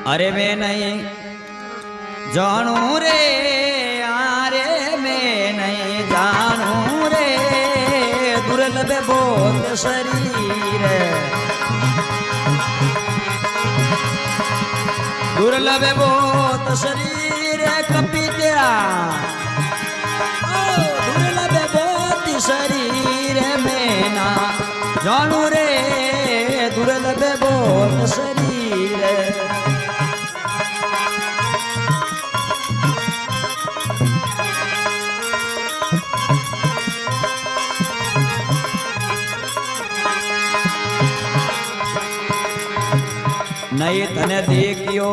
अरे मैं नहीं जानू रे, अरे मैं नहीं जानू रे, दुर्लभ बहुत शरीर, दुर्लभ बहुत शरीर कपी तेरा, दुर्लभ बहुत शरीर में ना जानू रे, दुर्लभ बहुत शरीर। नहीं तने देखियो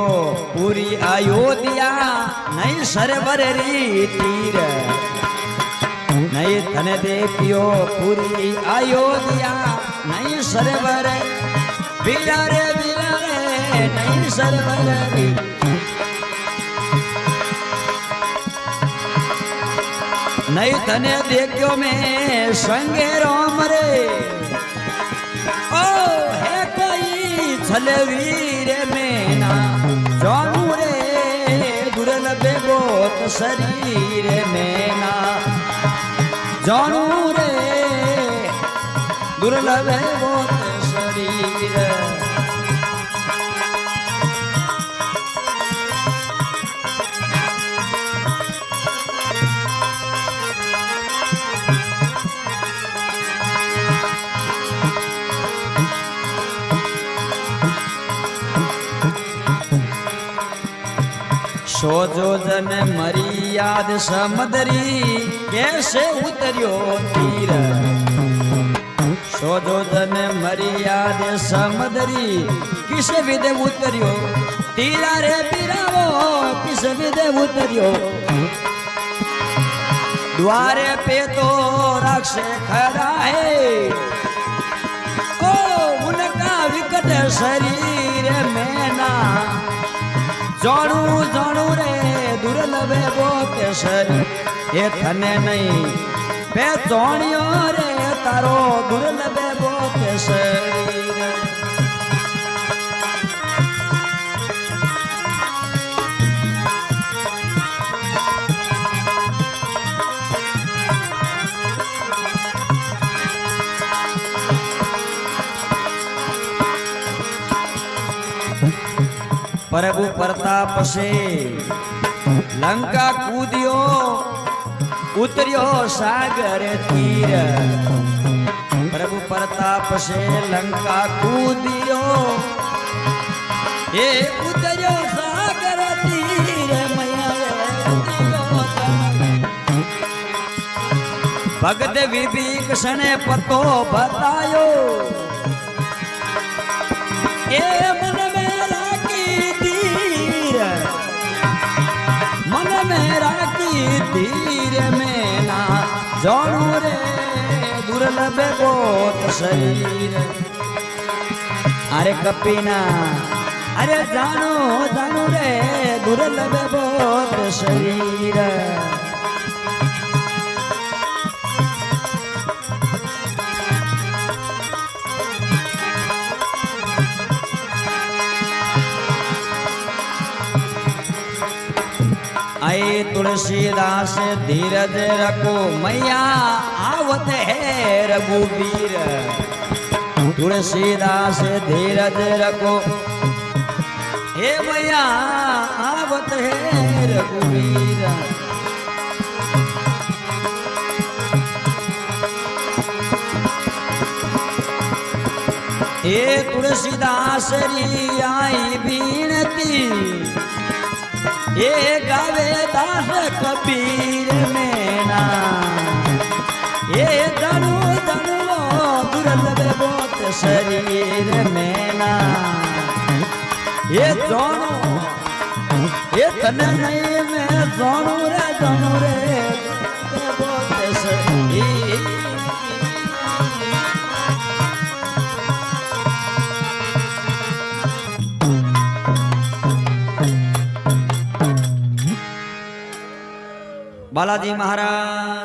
पूरी अयोध्या, नहीं सरवर रीतीर, नहीं तने देखियो पूरी अयोध्या, नहीं सरवर बीरा रे नहीं सरवर री। नहीं तने देखियो मैं संगे राम रे, ओ है कोई छलवीर में ना जानू रे, दुर्लभ बहुत शरीर में ना जानू रे, दुर्लभ बहुत शरीर। सोजो जन मरी याद समदरी, कैसे उतरियो तीर, सोजो जन मरी याद समदरी, किस विदे उतरियो तीरा रे पीरावो, किस विदे उतरियो द्वारे पे तो राक्ष खड़ा है, ओ उनका विकट शरीर में ना जानू जानू रे, दुर्लभ बहुत शरीर, ये थने नहीं पहचानियो रे, तारो दुर्लभ बहुत शरीर। प्रभु प्रताप से लंका कूदियो, उतरियो सागर तीर, प्रभु प्रताप से लंका कूदियो, ये उतरियो सागर तीर मैया, भगत विभीषण पतो बतायो, ये मन मेरा की तीर, मन मेरा की तीर में ना जानू रे, दुर्लभ बहुत शरीर। अरे कपीना अरे जानू जानू रे, दुर्लभ बहुत शरीर। आए तुलसीदास धीरज रखो, मैया आवत है रघुवीर, तुलसीदास धीरज रखो, हे मैया आवत है रघुवीर। हे तुलसीदास री आई बीनती, ये गावे दास कबीर में ना, ये धनु धनु दुर्लभ बहुत शरीर में ना, ये जानू ये तन नहीं मैं जानू रे बहुत शरीर। बालाजी महाराज